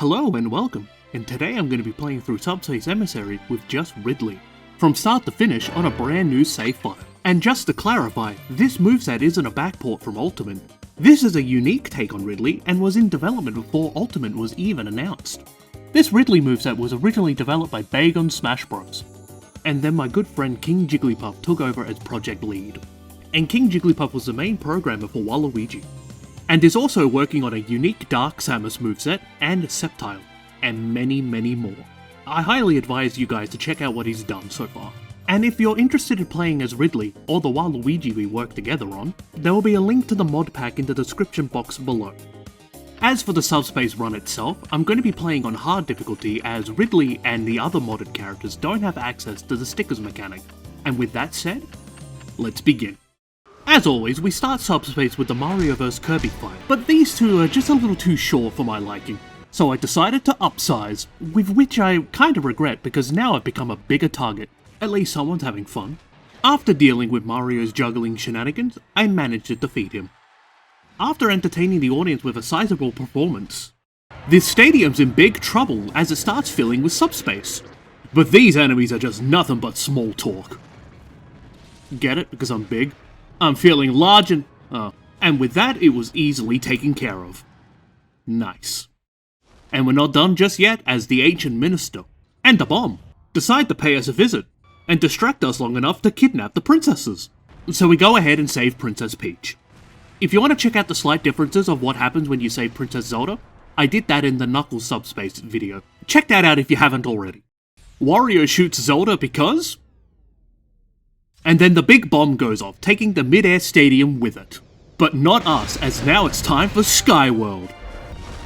Hello and welcome, and today I'm going to be playing through Subspace Emissary with just Ridley, from start to finish on a brand new save file. And just to clarify, this moveset isn't a backport from Ultimate. This is a unique take on Ridley and was in development before Ultimate was even announced. This Ridley moveset was originally developed by Bag on Smash Bros. And then my good friend King Jigglypuff took over as project lead. And King Jigglypuff was the main programmer for Waluigi, and is also working on a unique Dark Samus moveset and Sceptile, and many more. I highly advise you guys to check out what he's done so far. And if you're interested in playing as Ridley, or the Waluigi we worked together on, there will be a link to the mod pack in the description box below. As for the Subspace run itself, I'm going to be playing on hard difficulty as Ridley and the other modded characters don't have access to the stickers mechanic. And with that said, let's begin. As always, we start Subspace with the Mario vs Kirby fight, but these two are just a little too short for my liking, so I decided to upsize, with which I kinda regret because now I've become a bigger target. At least someone's having fun. After dealing with Mario's juggling shenanigans, I managed to defeat him. After entertaining the audience with a sizable performance, this stadium's in big trouble as it starts filling with Subspace. But these enemies are just nothing but small talk. Get it? Because I'm big? I'm feeling large and... And with that, it was easily taken care of. Nice. And we're not done just yet, as the Ancient Minister and the Bomb decide to pay us a visit and distract us long enough to kidnap the princesses. So we go ahead and save Princess Peach. If you want to check out the slight differences of what happens when you save Princess Zelda, I did that in the Knuckles Subspace video. Check that out if you haven't already. Wario shoots Zelda because... and then the big bomb goes off, taking the mid-air stadium with it. But not us, as now it's time for Sky World.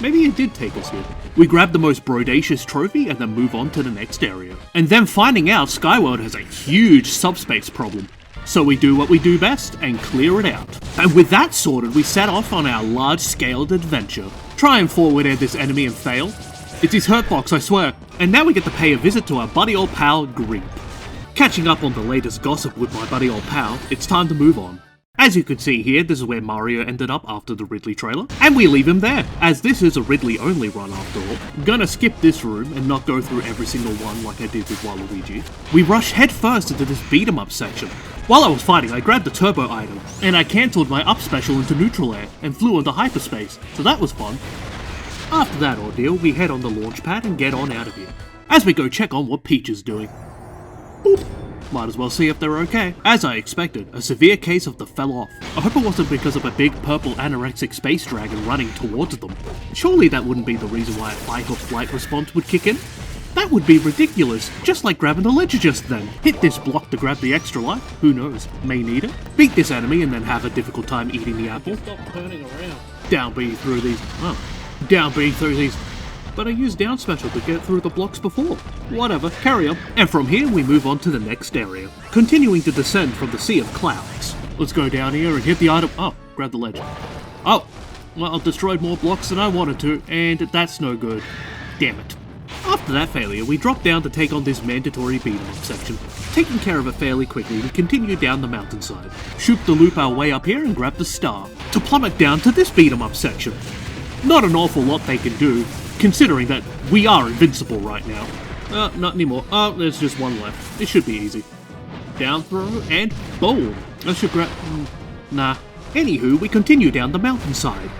Maybe it did take us here. We grab the most brodacious trophy and then move on to the next area. And then finding out Sky World has a huge subspace problem. So we do what we do best and clear it out. And with that sorted, we set off on our large-scaled adventure. Try and forward air this enemy and fail. It's his hurt box, I swear. And now we get to pay a visit to our buddy old pal, Greep. Catching up on the latest gossip with my buddy old pal, it's time to move on. As you can see here, this is where Mario ended up after the Ridley trailer, and we leave him there, as this is a Ridley only run after all. Gonna skip this room and not go through every single one like I did with Waluigi. We rush headfirst into this beat 'em up section. While I was fighting, I grabbed the turbo item, and I cancelled my up special into neutral air and flew into hyperspace, so that was fun. After that ordeal, we head on the launch pad and get on out of here, as we go check on what Peach is doing. Boop. Might as well see if they're okay. As I expected, a severe case of the fell off. I hope it wasn't because of a big purple anorexic space dragon running towards them. Surely that wouldn't be the reason why a fight or flight response would kick in? That would be ridiculous, just like grabbing the ledger just then. Hit this block to grab the extra life, who knows, may need it. Beat this enemy and then have a difficult time eating the apple. Stop turning around. Down B through these, down B through these. But I used down special to get through the blocks before. Whatever, carry on. And from here we move on to the next area, continuing to descend from the sea of clouds. Let's go down here and hit the item. Oh, grab the ledge. Oh, well, I destroyed more blocks than I wanted to, and that's no good. Damn it. After that failure, we drop down to take on this mandatory beat-em-up section. Taking care of it fairly quickly, we continue down the mountainside, shoot the loop our way up here and grab the star, to plummet down to this beat-em-up section. Not an awful lot they can do, considering that we are invincible right now. Not anymore. Oh, there's just one left. It should be easy. Down throw, and boom! I should grab... nah. Anywho, we continue down the mountainside.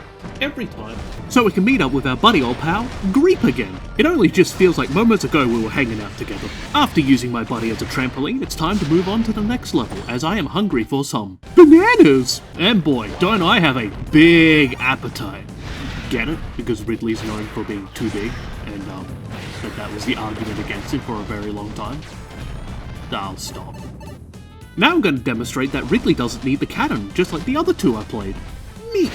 Every time. So we can meet up with our buddy old pal, Greep again. It only just feels like moments ago we were hanging out together. After using my buddy as a trampoline, it's time to move on to the next level, as I am hungry for some bananas! And boy, don't I have a big appetite. Get it? Because Ridley's known for being too big, and that was the argument against him for a very long time. I'll stop. Now I'm going to demonstrate that Ridley doesn't need the cannon, just like the other two I played. Me.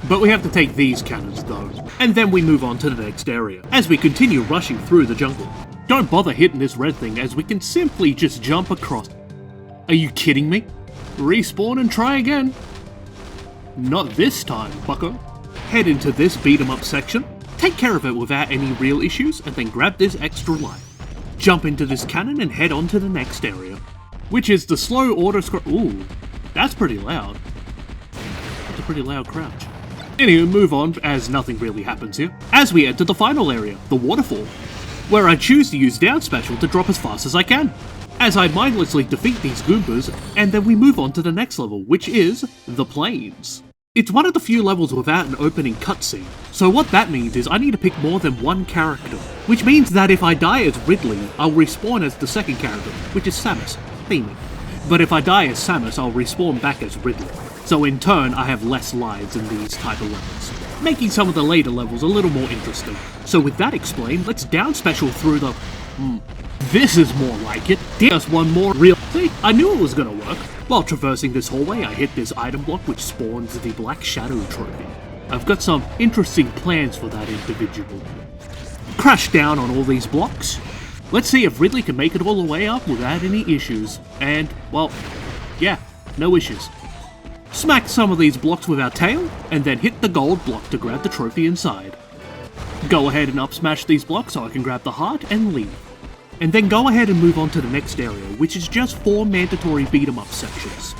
But we have to take these cannons though, and then we move on to the next area, as we continue rushing through the jungle. Don't bother hitting this red thing, as we can simply just jump across. Are you kidding me? Respawn and try again. Not this time, bucko. Head into this beat-em-up section, take care of it without any real issues, and then grab this extra life. Jump into this cannon and head on to the next area, which is the slow auto-scroll. Ooh, that's pretty loud. That's a pretty loud crouch. Anyway, move on, as nothing really happens here. As we enter the final area, the waterfall, where I choose to use down special to drop as fast as I can, as I mindlessly defeat these Goombas, and then we move on to the next level, which is the plains. It's one of the few levels without an opening cutscene, so what that means is I need to pick more than one character, which means that if I die as Ridley, I'll respawn as the second character, which is Samus, theming. But if I die as Samus, I'll respawn back as Ridley. So in turn, I have less lives in these type of levels, making some of the later levels a little more interesting. So with that explained, let's down special through the... This is more like it. Just one more real... See, I knew it was gonna work. While traversing this hallway, I hit this item block which spawns the Black Shadow trophy. I've got some interesting plans for that individual. Crash down on all these blocks. Let's see if Ridley can make it all the way up without any issues. And, well, yeah, no issues. Smack some of these blocks with our tail, and then hit the gold block to grab the trophy inside. Go ahead and up smash these blocks so I can grab the heart and leave. And then go ahead and move on to the next area, which is just 4 mandatory beat 'em up sections.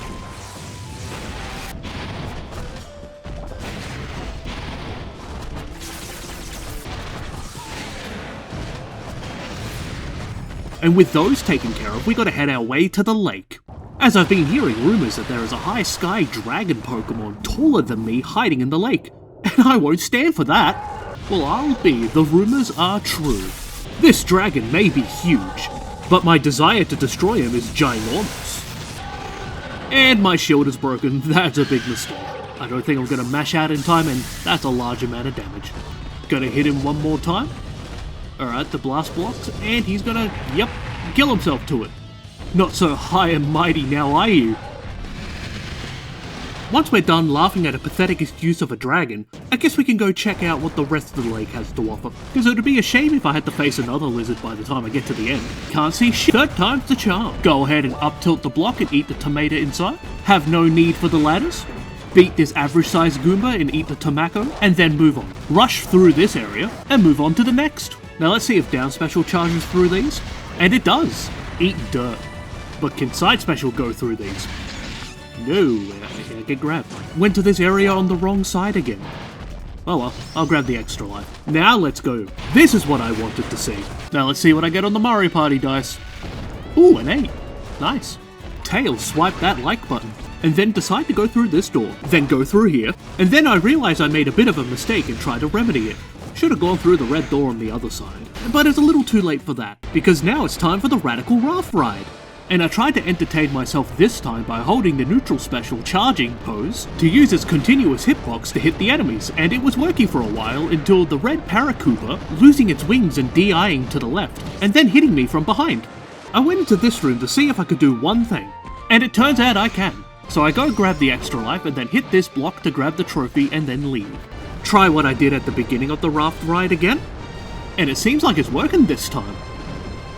And with those taken care of, we gotta head our way to the lake. As I've been hearing rumours that there is a high sky dragon Pokemon taller than me hiding in the lake, and I won't stand for that. Well, I'll be. The rumours are true. This dragon may be huge, but my desire to destroy him is ginormous. And my shield is broken, that's a big mistake. I don't think I'm gonna mash out in time, and that's a large amount of damage. Gonna hit him one more time. Alright, the blast blocks, and he's gonna, yep, kill himself to it. Not so high and mighty now, are you? Once we're done laughing at a pathetic excuse of a dragon, I guess we can go check out what the rest of the lake has to offer, because it would be a shame if I had to face another lizard by the time I get to the end. Can't see shit, third time's the charm. Go ahead and up tilt the block and eat the tomato inside. Have no need for the ladders. Beat this average sized Goomba and eat the tomato, and then move on. Rush through this area, and move on to the next. Now let's see if down special charges through these. And it does. Eat dirt. But can side special go through these? No, I get grabbed. Went to this area on the wrong side again. Oh well, I'll grab the extra life. Now let's go. This is what I wanted to see. Now let's see what I get on the Mario Party dice. Ooh, an 8. Nice. Tails swipe that like button, and then decide to go through this door. Then go through here, and then I realize I made a bit of a mistake and tried to remedy it. Should have gone through the red door on the other side. But it's a little too late for that, because now it's time for the Radical Raft Ride. And I tried to entertain myself this time by holding the neutral special charging pose to use its continuous hitbox to hit the enemies, and it was working for a while until the red Paracuba losing its wings and DIing to the left, and then hitting me from behind. I went into this room to see if I could do one thing, and it turns out I can. So I go grab the extra life and then hit this block to grab the trophy and then leave. Try what I did at the beginning of the raft ride again, and it seems like it's working this time.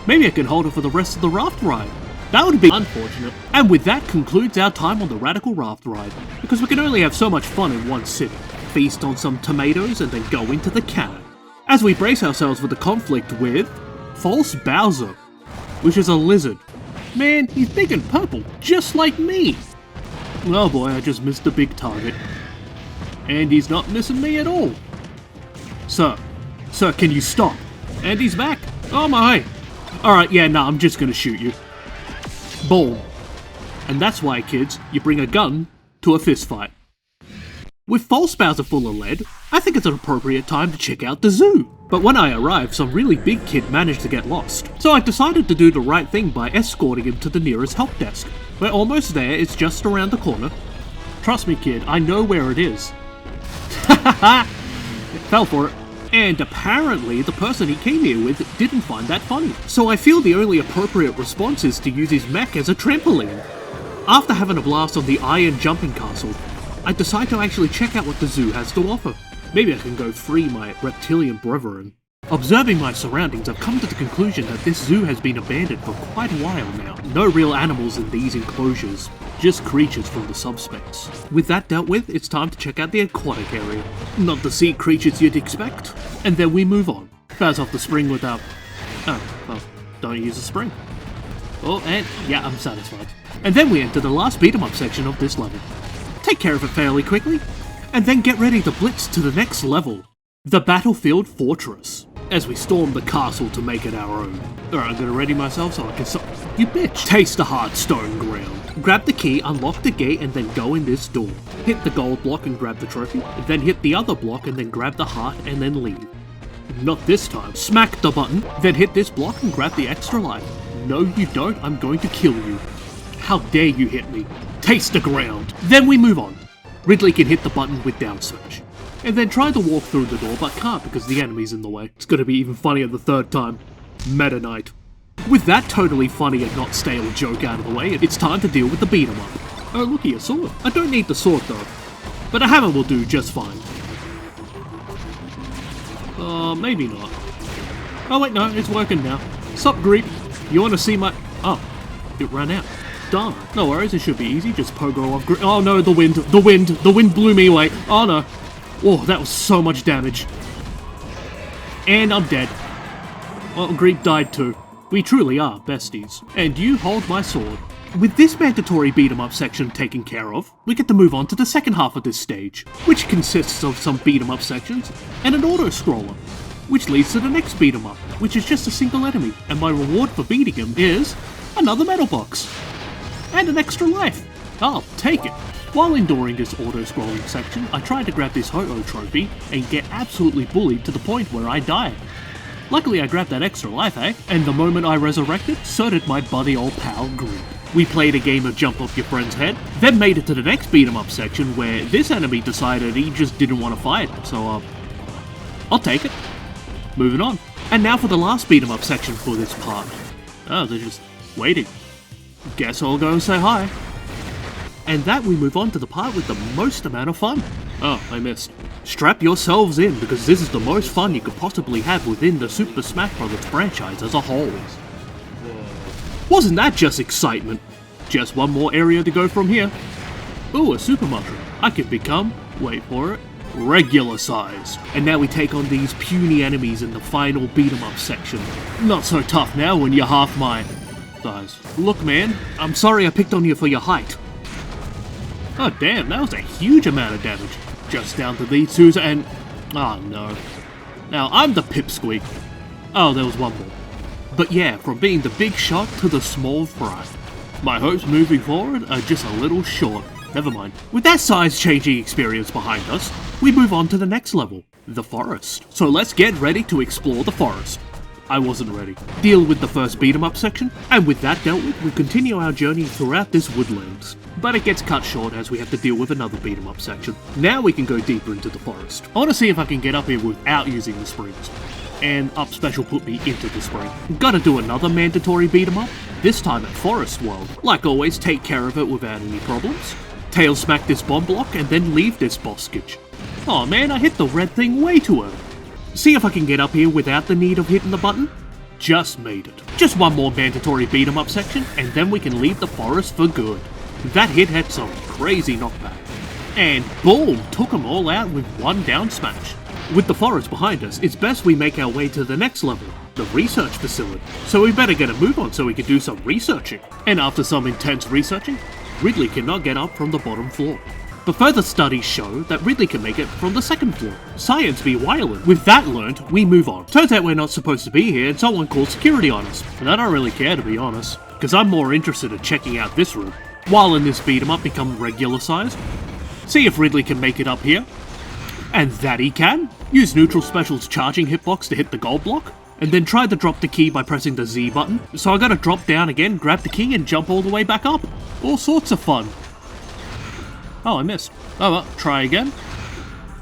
Maybe I can hold it for the rest of the raft ride. That would be unfortunate. And with that concludes our time on the Radical Raft Ride, because we can only have so much fun in one sitting. Feast on some tomatoes and then go into the cannon, as we brace ourselves for the conflict with False Bowser, which is a lizard. Man, he's big and purple, just like me. Oh boy, I just missed the big target. And he's not missing me at all. Sir, can you stop? And he's back. Oh my. Alright, yeah, nah, I'm just gonna shoot you. Boom. And that's why, kids, you bring a gun to a fist fight. With False Bowser full of lead, I think it's an appropriate time to check out the zoo. But when I arrived, some really big kid managed to get lost. So I decided to do the right thing by escorting him to the nearest help desk. We're almost there, it's just around the corner. Trust me, kid, I know where it is. Hahaha! Fell for it. And apparently, the person he came here with didn't find that funny. So I feel the only appropriate response is to use his mech as a trampoline. After having a blast on the Iron Jumping Castle, I decide to actually check out what the zoo has to offer. Maybe I can go free my reptilian brethren. Observing my surroundings, I've come to the conclusion that this zoo has been abandoned for quite a while now. No real animals in these enclosures, just creatures from the subspace. With that dealt with, it's time to check out the aquatic area. Not the sea creatures you'd expect. And then we move on. Bounce off the spring without... Oh, well, don't use a spring. Oh, and yeah, I'm satisfied. And then we enter the last beat 'em up section of this level. Take care of it fairly quickly. and then get ready to blitz to the next level, the Battlefield Fortress, as we storm the castle to make it our own. Alright, I'm gonna ready myself so I can you bitch! Taste the hard stone ground. Grab the key, unlock the gate, and then go in this door. Hit the gold block and grab the trophy, then hit the other block and then grab the heart and then leave. Not this time. Smack the button, then hit this block and grab the extra life. No you don't, I'm going to kill you. How dare you hit me. Taste the ground. Then we move on. Ridley can hit the button with down smash. And then try to walk through the door but can't because the enemy's in the way. It's gonna be even funnier the third time. Meta Knight. With that totally funny and not stale joke out of the way, it's time to deal with the beat 'em up. Oh looky, a sword. I don't need the sword though. But a hammer will do just fine. Maybe not. Oh wait, no, it's working now. Sup, Greep? You wanna see my... Oh, it ran out. Darn. No worries, it should be easy, just pogo off Greep. Oh no, the wind blew me away. Oh no. Oh, that was so much damage. And I'm dead. Well, Greep died too. We truly are besties. And you hold my sword. With this mandatory beat 'em up section taken care of, we get to move on to the second half of this stage, which consists of some beat 'em up sections and an auto-scroller, which leads to the next beat 'em up, which is just a single enemy, and my reward for beating him is another medal box. And an extra life. I'll take it. While enduring this auto-scrolling section, I tried to grab this Ho-Oh trophy and get absolutely bullied to the point where I died. Luckily I grabbed that extra life, eh? And the moment I resurrected, so did my buddy old pal Greep. We played a game of jump off your friend's head, then made it to the next beat 'em up section where this enemy decided he just didn't want to fight, so I'll take it. Moving on. And now for the last beat 'em up section for this part. Oh, they're just waiting. Guess I'll go and say hi. And that we move on to the part with the most amount of fun. Oh, I missed. Strap yourselves in because this is the most fun you could possibly have within the Super Smash Bros. Franchise as a whole. Wasn't that just excitement? Just one more area to go from here. Ooh, a super mushroom. I could become, wait for it, regular size. And now we take on these puny enemies in the final beat 'em up section. Not so tough now when you're half my size. Look man, I'm sorry I picked on you for your height. Oh damn, that was a huge amount of damage. Just down to these two and... oh no. Now I'm the pipsqueak. Oh, there was one more. But yeah, from being the big shot to the small fry. My hopes moving forward are just a little short. Never mind. With that size-changing experience behind us, we move on to the next level, the forest. So let's get ready to explore the forest. I wasn't ready. Deal with the first beat 'em up section, and with that dealt with, we continue our journey throughout this woodlands. But it gets cut short as we have to deal with another beat 'em up section. Now we can go deeper into the forest. I want to see if I can get up here without using the springs. And Up Special put me into the spring. Gotta do another mandatory beat 'em up, this time at Forest World. Like always, take care of it without any problems. Tail smack this bomb block and then leave this boskage. Oh man, I hit the red thing way too early. See if I can get up here without the need of hitting the button? Just made it. Just one more mandatory beat 'em up section and then we can leave the forest for good. That hit had some crazy knockback. And boom, took them all out with one down smash. With the forest behind us, it's best we make our way to the next level, the research facility. So we better get a move on so we can do some researching. And after some intense researching, Ridley cannot get up from the bottom floor. But further studies show that Ridley can make it from the second floor. Science be wildin'. With that learned, we move on. Turns out we're not supposed to be here and someone called security on us. And I don't really care to be honest, because I'm more interested in checking out this room. While in this beat 'em up become regular size. See if Ridley can make it up here. And that he can. Use Neutral Special's charging hitbox to hit the gold block. And then try to drop the key by pressing the Z button. So I gotta drop down again, grab the key and jump all the way back up. All sorts of fun. Oh, I missed. Oh well, try again.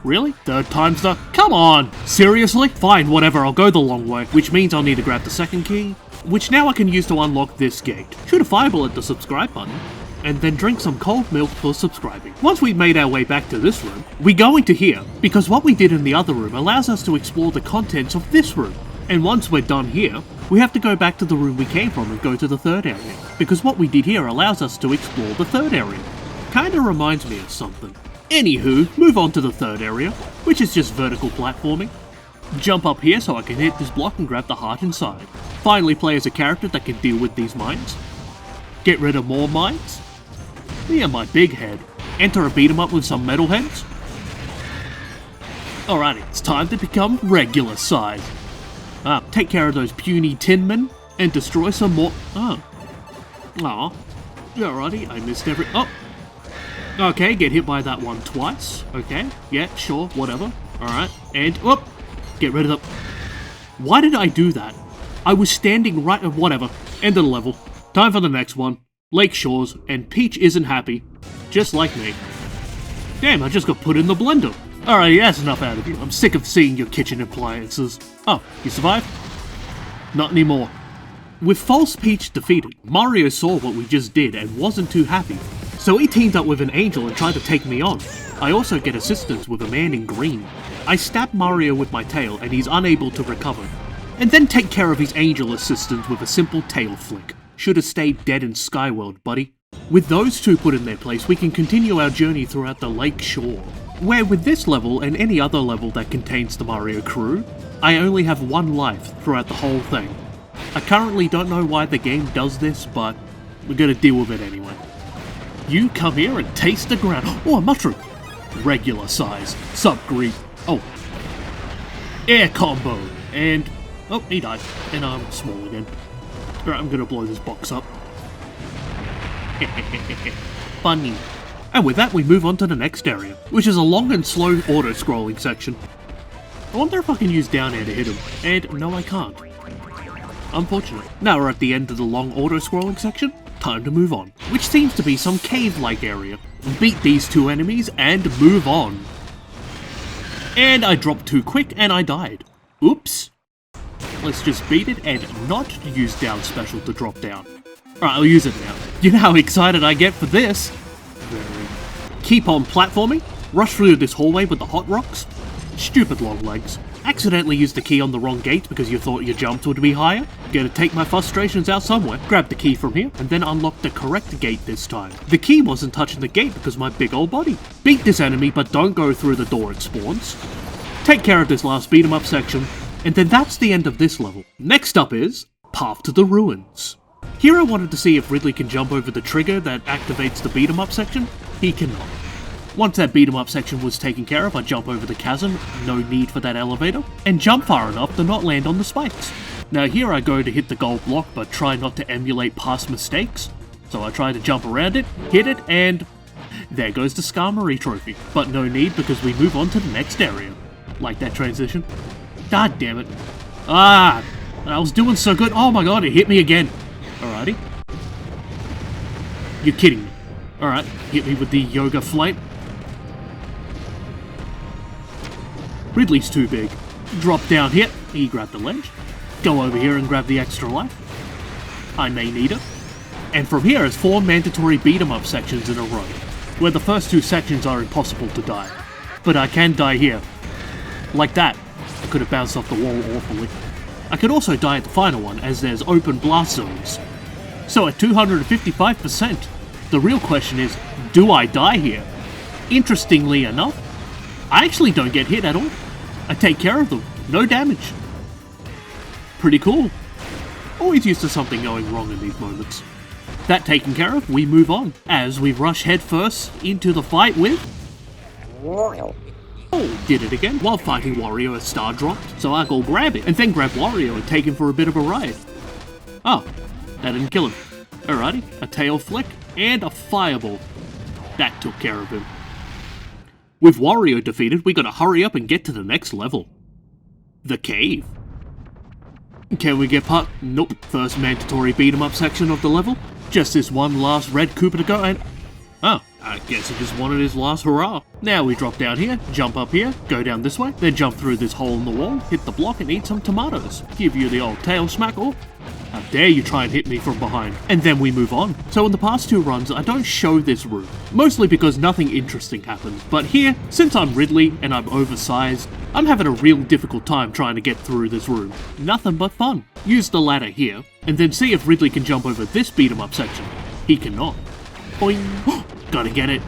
Really? Third time's the... come on! Seriously? Fine, whatever, I'll go the long way. Which means I'll need to grab the second key. Which now I can use to unlock this gate. Shoot a fireball at the subscribe button. And then drink some cold milk for subscribing. Once we've made our way back to this room, we go into here, because what we did in the other room allows us to explore the contents of this room. And once we're done here, we have to go back to the room we came from and go to the third area, because what we did here allows us to explore the third area. Kinda reminds me of something. Anywho, move on to the third area, which is just vertical platforming. Jump up here so I can hit this block and grab the heart inside. Finally play as a character that can deal with these mines. Get rid of more mines. Yeah, my big head. Enter a beat 'em up with some metal heads. Alrighty, it's time to become regular size. Take care of those puny tin men and destroy some more. Alrighty, I missed every. Oh! Okay, get hit by that one twice. Okay, yeah, sure, whatever. Alright, and whoop! Get rid of the. Why did I do that? I was standing right. Whatever. End of the level. Time for the next one. Lake Shores, and Peach isn't happy. Just like me. Damn, I just got put in the blender. Alright, that's enough out of you. I'm sick of seeing your kitchen appliances. Oh, you survived? Not anymore. With False Peach defeated, Mario saw what we just did and wasn't too happy. So he teamed up with an angel and tried to take me on. I also get assistance with a man in green. I stab Mario with my tail and he's unable to recover. And then take care of his angel assistant with a simple tail flick. Should have stayed dead in Skyworld, buddy. With those two put in their place, we can continue our journey throughout the Lake Shore. Where with this level and any other level that contains the Mario crew, I only have one life throughout the whole thing. I currently don't know why the game does this, but we're gonna deal with it anyway. You come here and taste the ground. Oh, a mushroom! Regular size. Subgreed. Oh. Air combo. And... oh, he died. And I'm small again. Alright, I'm gonna blow this box up. Funny. And with that, we move on to the next area, which is a long and slow auto-scrolling section. I wonder if I can use down air to hit him. And no, I can't. Unfortunate. Now we're at the end of the long auto-scrolling section. Time to move on, which seems to be some cave-like area. Beat these two enemies and move on. And I dropped too quick and I died. Oops. Let's just beat it and not use down special to drop down. Alright, I'll use it now. You know how excited I get for this? Very. Keep on platforming. Rush through this hallway with the hot rocks. Stupid long legs. Accidentally used the key on the wrong gate because you thought your jumps would be higher. Gonna take my frustrations out somewhere. Grab the key from here and then unlock the correct gate this time. The key wasn't touching the gate because my big old body. Beat this enemy but don't go through the door it spawns. Take care of this last beat 'em up section. And then that's the end of this level. Next up is Path to the Ruins. Here I wanted to see if Ridley can jump over the trigger that activates the beat 'em up section. He cannot. Once that beat 'em up section was taken care of, I jump over the chasm, no need for that elevator, and jump far enough to not land on the spikes. Now here I go to hit the gold block but try not to emulate past mistakes. So I try to jump around it, hit it, and there goes the Skarmory trophy. But no need because we move on to the next area. Like that transition. God damn it. I was doing so good. Oh my god, it hit me again. Alrighty. You're kidding me. Alright, hit me with the yoga flight. Ridley's too big. Drop down here. He grabbed the ledge. Go over here and grab the extra life. I may need it. And from here is 4 mandatory beat 'em up sections in a row, where the first 2 sections are impossible to die. But I can die here. Like that. I could have bounced off the wall awfully. I could also die at the final one, as there's open blast zones. So at 255%, the real question is, do I die here? Interestingly enough, I actually don't get hit at all. I take care of them, no damage. Pretty cool. Always used to something going wrong in these moments. That taken care of, we move on, as we rush headfirst into the fight with... Wario. Oh, did it again. While fighting Wario, a star dropped, so I go grab it, and then grab Wario and take him for a bit of a ride. Oh, that didn't kill him. Alrighty, a tail flick, and a fireball. That took care of him. With Wario defeated, we gotta hurry up and get to the next level. The cave. Can we get part? Nope. First mandatory beat 'em up section of the level. Just this one last red Koopa to go and... oh, I guess he just wanted his last hurrah. Now we drop down here, jump up here, go down this way, then jump through this hole in the wall, hit the block and eat some tomatoes. Give you the old tail smack. Oh, how dare you try and hit me from behind. And then we move on. So in the past 2 runs, I don't show this room. Mostly because nothing interesting happens. But here, since I'm Ridley and I'm oversized, I'm having a real difficult time trying to get through this room. Nothing but fun. Use the ladder here, and then see if Ridley can jump over this beat 'em up section. He cannot. Boing! Gotta get it.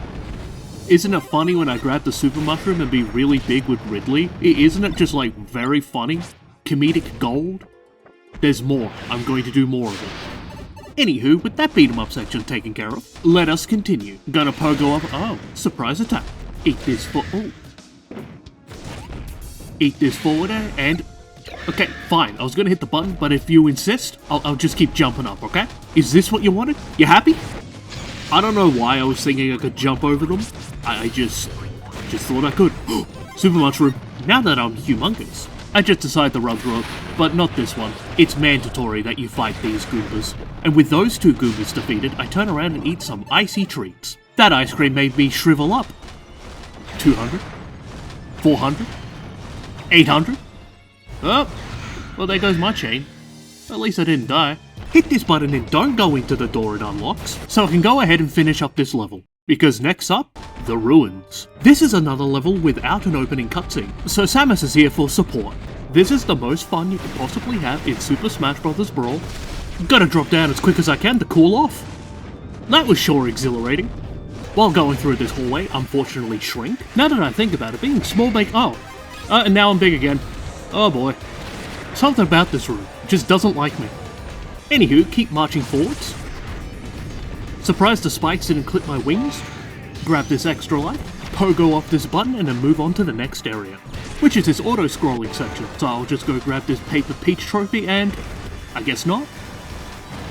Isn't it funny when I grab the super mushroom and be really big with Ridley? Isn't it just like very funny? Comedic gold? There's more. I'm going to do more of it. Anywho, with that beat 'em up section taken care of, let us continue. Gonna pogo up. Oh, surprise attack. Eat this for. Oh. eat this forward air, and... Okay, fine, I was gonna hit the button, but if you insist, I'll just keep jumping up, okay? Is this what you wanted? You happy? I don't know why I was thinking I could jump over them. I just thought I could. Super Mushroom. Now that I'm humongous, I just decided to run through it, but not this one. It's mandatory that you fight these Goombas. And with those two Goombas defeated, I turn around and eat some icy treats. That ice cream made me shrivel up. 200? 400? 800? Oh, well there goes my chain. At least I didn't die. Hit this button and don't go into the door it unlocks, so I can go ahead and finish up this level. Because next up, the Ruins. This is another level without an opening cutscene, so Samus is here for support. This is the most fun you could possibly have in Super Smash Bros. Brawl. Gotta drop down as quick as I can to cool off. That was sure exhilarating. While going through this hallway, unfortunately shrink. Now that I think about it, being small and now I'm big again. Oh boy. Something about this room just doesn't like me. Anywho, keep marching forwards. Surprised the spikes didn't clip my wings. Grab this extra life, pogo off this button, and then move on to the next area, which is this auto-scrolling section. So I'll just go grab this Paper Peach trophy and... I guess not.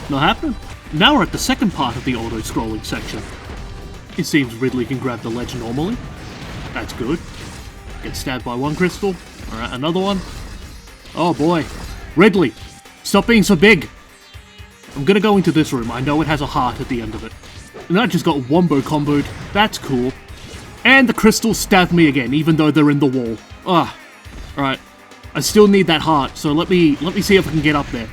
Not happening. Now we're at the second part of the auto-scrolling section. It seems Ridley can grab the ledge normally. That's good. Get stabbed by one crystal. Alright, another one. Oh boy. Ridley! Stop being so big! I'm gonna go into this room. I know it has a heart at the end of it. And I just got wombo comboed. That's cool. And the crystals stabbed me again, even though they're in the wall. Alright. I still need that heart, so let me see if I can get up there.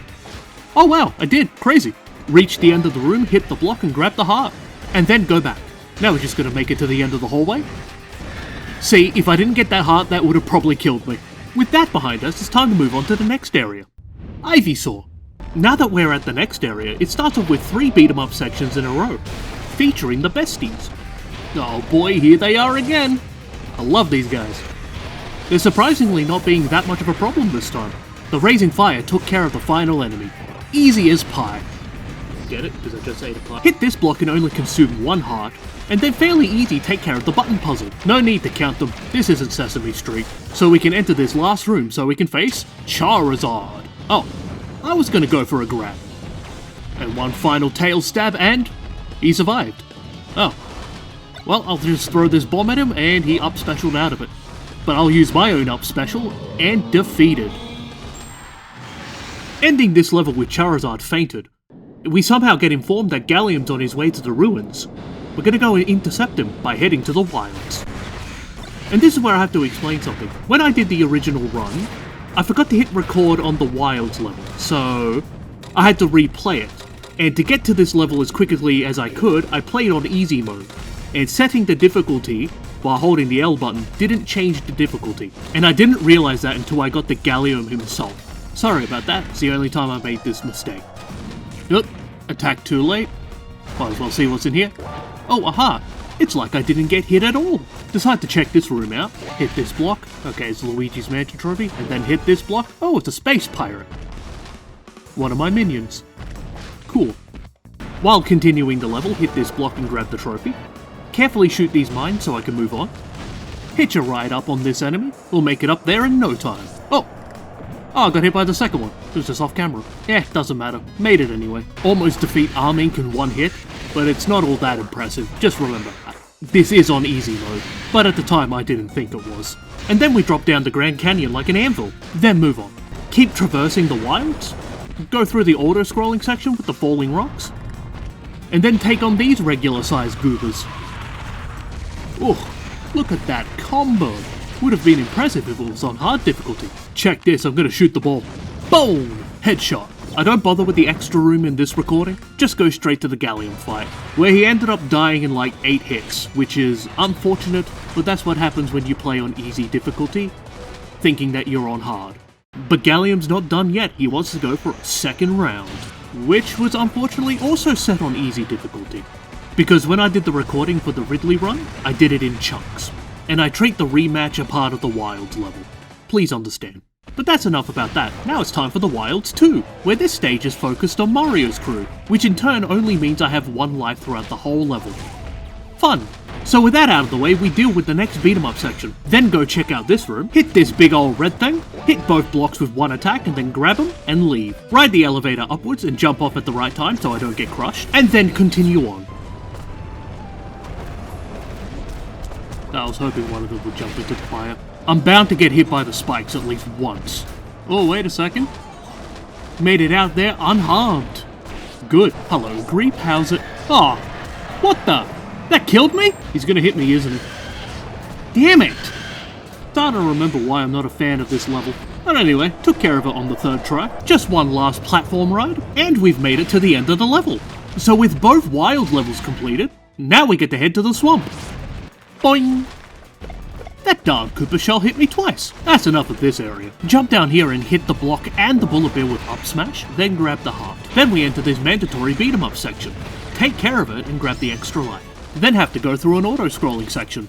Oh wow, I did. Crazy. Reach the end of the room, hit the block, and grab the heart. And then go back. Now we're just gonna make it to the end of the hallway. See, if I didn't get that heart, that would have probably killed me. With that behind us, it's time to move on to the next area. Ivysaur. Now that we're at the next area, it starts off with 3 beat-em-up sections in a row, featuring the besties. Oh boy, here they are again! I love these guys. They're surprisingly not being that much of a problem this time. The Raising Fire took care of the final enemy. Easy as pie. Get it? Because I just ate a pie. Hit this block and only consume 1 heart, and then fairly easy take care of the button puzzle. No need to count them, this isn't Sesame Street. So we can enter this last room so we can face Charizard. Oh, I was gonna go for a grab. And one final tail stab and... he survived. Oh. Well, I'll just throw this bomb at him and he up specialed out of it. But I'll use my own up special and defeated. Ending this level with Charizard fainted. We somehow get informed that Gallium's on his way to the Ruins. We're gonna go and intercept him by heading to the Wilds. And this is where I have to explain something. When I did the original run, I forgot to hit record on the Wilds level, so I had to replay it. And to get to this level as quickly as I could, I played on easy mode. And setting the difficulty while holding the L button didn't change the difficulty. And I didn't realize that until I got the Gallium himself. Sorry about that, it's the only time I made this mistake. Nope, attack too late. Might as well see what's in here. Oh, aha! It's like I didn't get hit at all. Decide to check this room out. Hit this block. Okay, it's Luigi's Mansion trophy. And then hit this block. Oh, it's a space pirate. One of my minions. Cool. While continuing the level, hit this block and grab the trophy. Carefully shoot these mines so I can move on. Hitch a ride up on this enemy. We'll make it up there in no time. Oh! Oh, I got hit by the second one. It was just off camera. Eh, doesn't matter. Made it anyway. Almost defeat Armink in 1 hit, but it's not all that impressive. Just remember, this is on easy mode, but at the time I didn't think it was. And then we drop down the Grand Canyon like an anvil, then move on. Keep traversing the wilds, go through the auto-scrolling section with the falling rocks, and then take on these regular-sized goobers. Oh, look at that combo! Would have been impressive if it was on hard difficulty. Check this, I'm gonna shoot the ball. Boom! Headshot. I don't bother with the extra room in this recording, just go straight to the Gallium fight, where he ended up dying in like 8 hits, which is unfortunate, but that's what happens when you play on easy difficulty, thinking that you're on hard. But Gallium's not done yet, he wants to go for a second round, which was unfortunately also set on easy difficulty. Because when I did the recording for the Ridley run, I did it in chunks, and I treat the rematch a part of the Wilds level. Please understand. But that's enough about that, now it's time for the Wilds 2, where this stage is focused on Mario's crew, which in turn only means I have 1 life throughout the whole level. Fun! So with that out of the way, we deal with the next beat 'em up section. Then go check out this room, hit this big old red thing, hit both blocks with one attack and then grab them and leave. Ride the elevator upwards and jump off at the right time so I don't get crushed, and then continue on. I was hoping one of them would jump into the fire. I'm bound to get hit by the spikes at least once. Oh, wait a second. Made it out there unharmed. Good. Hello, Greep, how's it? Oh, what the? That killed me? He's gonna hit me, isn't he? Damn it! Starting to remember why I'm not a fan of this level. But anyway, took care of it on the third try. Just one last platform ride, and we've made it to the end of the level. So with both wild levels completed, now we get to head to the swamp. Boing! That darn Koopa shell hit me twice. That's enough of this area. Jump down here and hit the block and the bullet bill with up smash, then grab the heart. Then we enter this mandatory beat 'em up section. Take care of it and grab the extra life. Then have to go through an auto-scrolling section.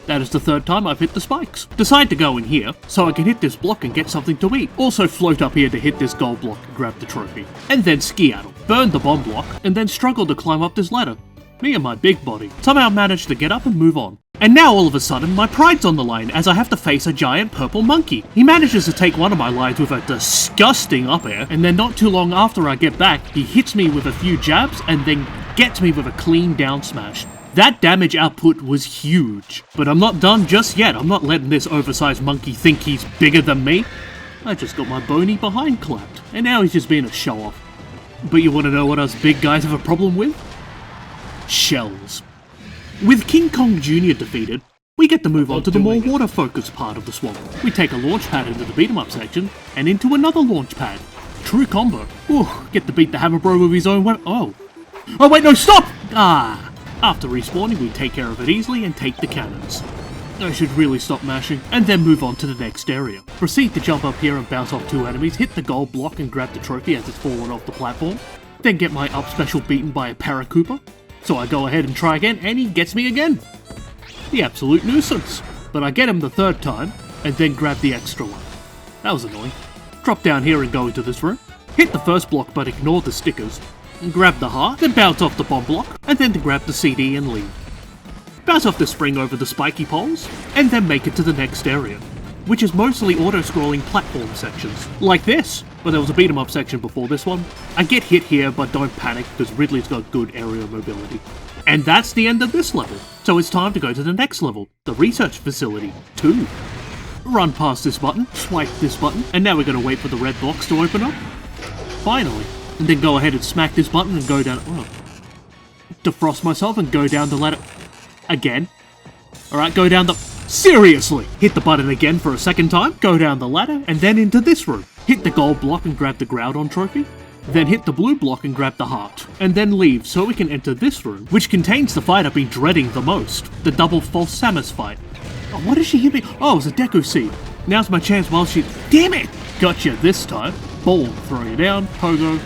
That is the third time I've hit the spikes. Decide to go in here, so I can hit this block and get something to eat. Also float up here to hit this gold block and grab the trophy. And then skedaddle, burn the bomb block, and then struggle to climb up this ladder. Me and my big body somehow managed to get up and move on. And now all of a sudden, my pride's on the line as I have to face a giant purple monkey. He manages to take one of my lives with a disgusting up air, and then not too long after I get back, he hits me with a few jabs and then gets me with a clean down smash. That damage output was huge. But I'm not done just yet. I'm not letting this oversized monkey think he's bigger than me. I just got my bony behind clapped, and now he's just being a show-off. But you want to know what us big guys have a problem with? Shells. With King Kong Jr. defeated, we get to move on to the more water-focused part of the swamp. We take a launch pad into the beat-em-up section, and into another launch pad. True combo. Ooh, get to beat the Hammer Bro with his own weapon. Oh wait, no, stop! Ah! After respawning, we take care of it easily and take the cannons. I should really stop mashing, and then move on to the next area. Proceed to jump up here and bounce off two enemies, hit the gold block and grab the trophy as it's fallen off the platform. Then get my up special beaten by a Paracooper. So I go ahead and try again, and he gets me again. The absolute nuisance. But I get him the third time, and then grab the extra one. That was annoying. Drop down here and go into this room. Hit the first block but ignore the stickers. Grab the heart, then bounce off the bomb block, and then to grab the CD and leave. Bounce off the spring over the spiky poles, and then make it to the next area, which is mostly auto-scrolling platform sections, like this, but there was a beat-em-up section before this one. I get hit here, but don't panic, because Ridley's got good aerial mobility. And that's the end of this level, so it's time to go to the next level, the Research Facility 2. Run past this button, swipe this button, and now we're going to wait for the red box to open up. Finally. And then go ahead and smack this button and go down... Oh. Defrost myself and go down the ladder. Again. Alright, go down the... Seriously! Hit the button again for a second time, go down the ladder, and then into this room. Hit the gold block and grab the Groudon trophy. Then hit the blue block and grab the heart. And then leave so we can enter this room, which contains the fight I've been dreading the most. The double false Samus fight. Oh, what did she hit me? Oh, it was a Deku Seed. Now's my chance while she... Damn it! Gotcha this time. Ball, throw you down, Pogo.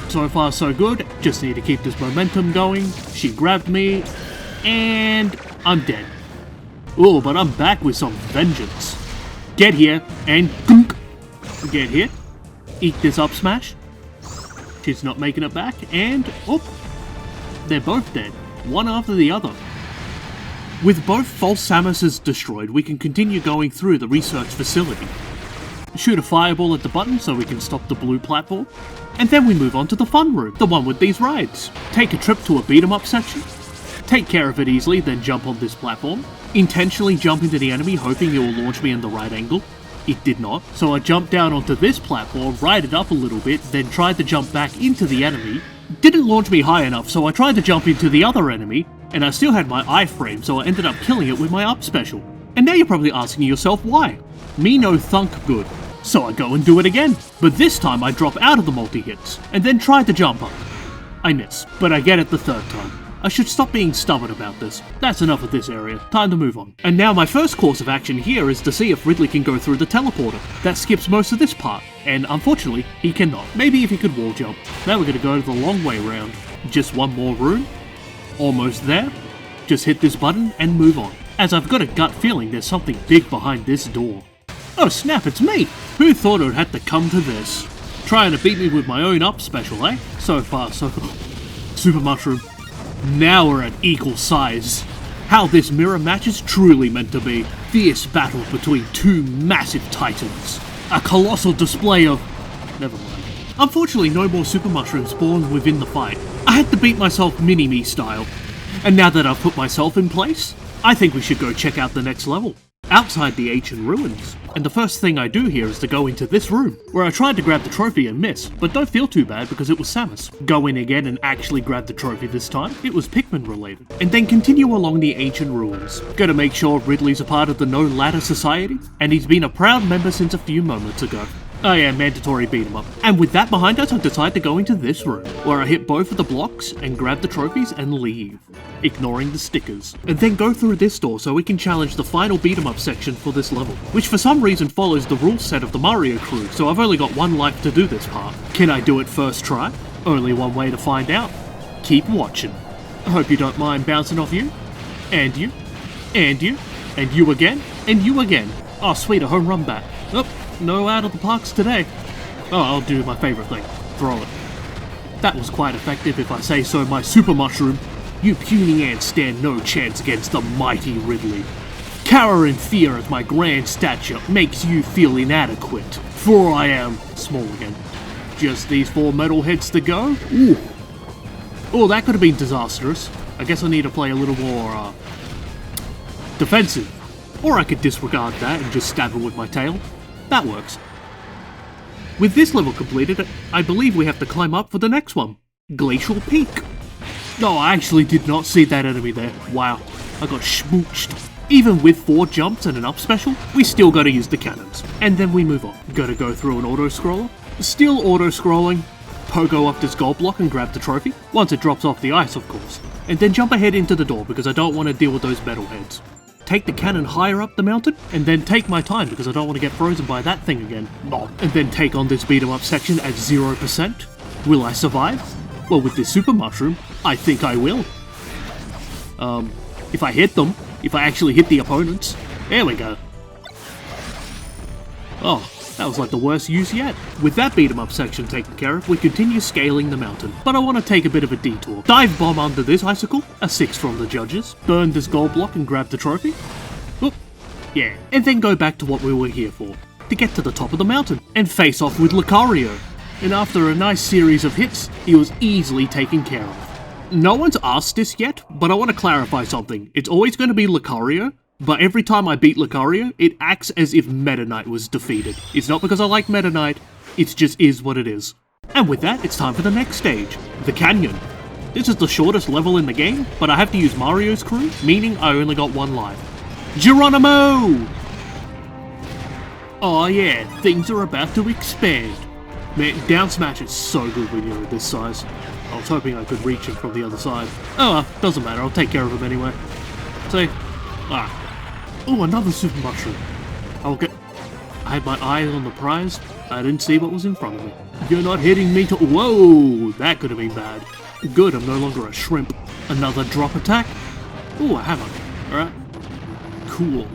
So far so good, just need to keep this momentum going. She grabbed me, and I'm dead. Oh, but I'm back with some vengeance. Get here, and gunk. Get hit. Eat this up smash. She's not making it back, and oh, they're both dead, one after the other. With both false Samuses destroyed, we can continue going through the research facility. Shoot a fireball at the button so we can stop the blue platform. And then we move on to the fun room, the one with these rides. Take a trip to a beat-em-up section. Take care of it easily, then jump on this platform. Intentionally jump into the enemy, hoping it will launch me in the right angle. It did not, so I jumped down onto this platform, ride it up a little bit, then tried to jump back into the enemy. Didn't launch me high enough, so I tried to jump into the other enemy, and I still had my iframe, so I ended up killing it with my up special. And now you're probably asking yourself why. Me no thunk good. So I go and do it again, but this time I drop out of the multi-hits, and then try to jump up. I miss, but I get it the third time. I should stop being stubborn about this. That's enough of this area, time to move on. And now my first course of action here is to see if Ridley can go through the teleporter. That skips most of this part, and unfortunately, he cannot. Maybe if he could wall jump. Now we're gonna go the long way round. Just one more room. Almost there. Just hit this button and move on. As I've got a gut feeling there's something big behind this door. Oh snap, it's me! Who thought it would have to come to this? Trying to beat me with my own up special, eh? So far, so good. Super Mushroom. Now we're at equal size. How this mirror match is truly meant to be. Fierce battle between two massive titans. A colossal display of... never mind. Unfortunately, no more super mushrooms spawned within the fight. I had to beat myself mini-me style. And now that I've put myself in place, I think we should go check out the next level. Outside the ancient ruins. And the first thing I do here is to go into this room, where I tried to grab the trophy and miss, but don't feel too bad because it was Samus. Go in again and actually grab the trophy this time, it was Pikmin related. And then continue along the ancient ruins. Gotta make sure Ridley's a part of the No Ladder Society, and he's been a proud member since a few moments ago. Oh yeah, mandatory beat 'em up. And with that behind us, I decide to go into this room, where I hit both of the blocks and grab the trophies and leave, ignoring the stickers. And then go through this door so we can challenge the final beat 'em up section for this level, which for some reason follows the rule set of the Mario crew, so I've only got one life to do this part. Can I do it first try? Only one way to find out. Keep watching. I hope you don't mind bouncing off you, and you, and you, and you again, and you again. Oh sweet, a home run bat. Oh. No out of the parks today. Oh, I'll do my favourite thing. Throw it. That was quite effective if I say so, my super mushroom. You puny ants stand no chance against the mighty Ridley. Cower in fear as my grand stature makes you feel inadequate. For I am... small again. Just these 4 metal heads to go? Ooh. Oh, that could have been disastrous. I guess I need to play a little more, defensive. Or I could disregard that and just stab him with my tail. That works. With this level completed, I believe we have to climb up for the next one. Glacial Peak. No, I actually did not see that enemy there. Wow, I got schmooched. Even with 4 jumps and an up special, we still gotta use the cannons. And then we move on. Gotta go through an auto-scroller. Still auto-scrolling. Pogo up this gold block and grab the trophy. Once it drops off the ice, of course. And then jump ahead into the door because I don't want to deal with those metal heads. Take the cannon higher up the mountain, and then take my time because I don't want to get frozen by that thing again. And then take on this beat 'em up section at 0%. Will I survive? Well, with this super mushroom, I think I will. If I hit them, if I actually hit the opponents. There we go. Oh, that was like the worst use yet. With that beat 'em up section taken care of, we continue scaling the mountain. But I want to take a bit of a detour. Dive bomb under this icicle, a 6 from the judges. Burn this gold block and grab the trophy. Oop. Yeah, and then go back to what we were here for. To get to the top of the mountain and face off with Lucario. And after a nice series of hits, he was easily taken care of. No one's asked this yet, but I want to clarify something. It's always going to be Lucario. But every time I beat Lucario, it acts as if Meta Knight was defeated. It's not because I like Meta Knight, it just is what it is. And with that, it's time for the next stage, the Canyon. This is the shortest level in the game, but I have to use Mario's crew, meaning I only got 1 life. Geronimo! Oh yeah, things are about to expand. Man, down smash is so good when you're this size. I was hoping I could reach him from the other side. Oh well, doesn't matter, I'll take care of him anyway. See? Oh, another super mushroom. I had my eyes on the prize. I didn't see what was in front of me. You're not hitting me to... Whoa! That could have been bad. Good, I'm no longer a shrimp. Another drop attack? Oh, a hammer. Alright. Cool.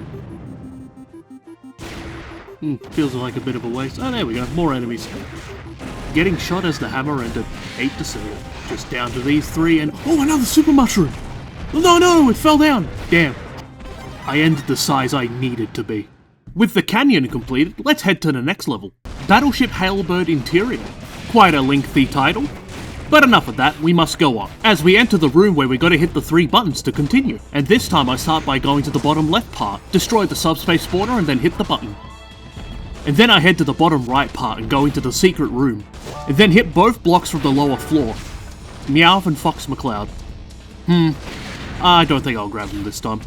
Feels like a bit of a waste. Oh, there we go. More enemies. Getting shot as the hammer ended. Hate to see it. Just down to these 3 and... Oh, another super mushroom! No, it fell down! Damn. I ended the size I needed to be. With the canyon completed, let's head to the next level. Battleship Hailbird Interior. Quite a lengthy title. But enough of that, we must go on. As we enter the room where we gotta hit the 3 buttons to continue. And this time I start by going to the bottom left part, destroy the subspace spawner and then hit the button. And then I head to the bottom right part and go into the secret room. And then hit both blocks from the lower floor. Meowth and Fox McCloud. I don't think I'll grab them this time.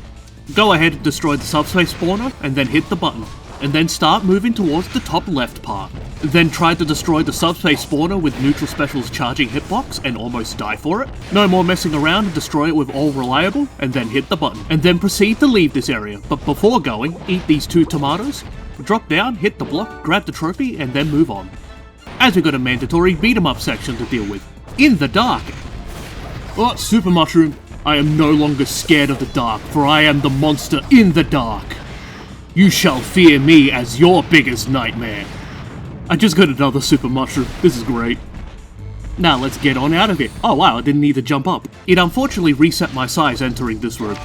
Go ahead and destroy the subspace spawner, and then hit the button. And then start moving towards the top left part. Then try to destroy the subspace spawner with neutral special's charging hitbox and almost die for it. No more messing around and destroy it with all reliable, and then hit the button. And then proceed to leave this area, but before going, eat these 2 tomatoes, drop down, hit the block, grab the trophy, and then move on. As we got a mandatory beat 'em up section to deal with. In the dark. Oh, super mushroom. I am no longer scared of the dark, for I am the monster in the dark. You shall fear me as your biggest nightmare. I just got another super mushroom. This is great. Now let's get on out of here. Oh wow, I didn't need to jump up. It unfortunately reset my size entering this room.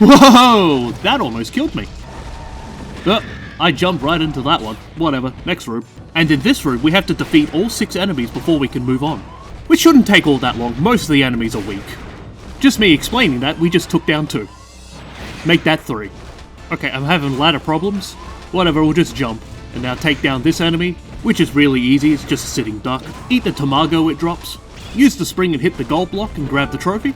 Whoa! That almost killed me. I jumped right into that one. Whatever, next room. And in this room, we have to defeat all 6 enemies before we can move on. Which shouldn't take all that long, most of the enemies are weak. Just me explaining that, we just took down 2. Make that 3. Okay, I'm having ladder problems. Whatever, we'll just jump. And now take down this enemy, which is really easy, it's just a sitting duck. Eat the tamago it drops. Use the spring and hit the gold block and grab the trophy.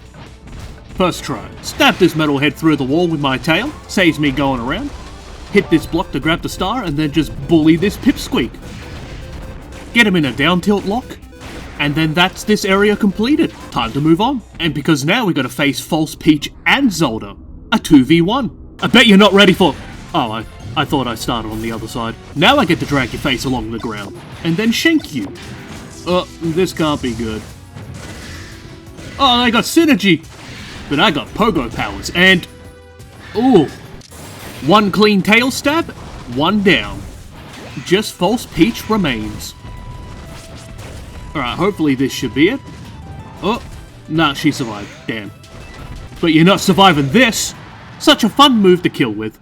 First try. Stab this metalhead through the wall with my tail, saves me going around. Hit this block to grab the star and then just bully this pipsqueak. Get him in a down tilt lock. And then that's this area completed. Time to move on. And because now we gotta face False Peach and Zelda. A 2v1. I bet you're not ready for... Oh, I thought I started on the other side. Now I get to drag your face along the ground. And then shank you. This can't be good. Oh, I got synergy! But I got pogo powers, and... Ooh. 1 clean tail stab, 1 down. Just False Peach remains. Alright, hopefully this should be it. Oh, nah, she survived, damn. But you're not surviving this! Such a fun move to kill with.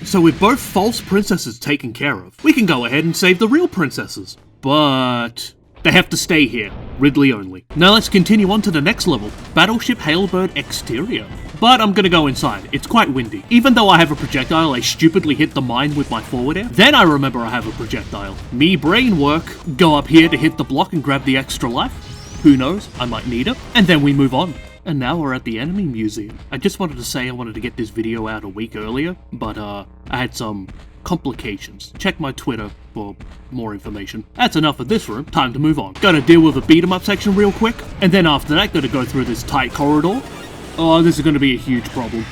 So with both false princesses taken care of, we can go ahead and save the real princesses. But... they have to stay here, Ridley only. Now let's continue on to the next level, Battleship Hailbird Exterior. But I'm gonna go inside, it's quite windy. Even though I have a projectile, I stupidly hit the mine with my forward air. Then I remember I have a projectile. Me brain work, go up here to hit the block and grab the extra life. Who knows, I might need it. And then we move on. And now we're at the Enemy Museum. I just wanted to say I wanted to get this video out a week earlier, but I had some complications. Check my Twitter for more information. That's enough of this room, time to move on. Gotta deal with the beat 'em up section real quick, and then after that gotta go through this tight corridor. Oh, this is gonna be a huge problem.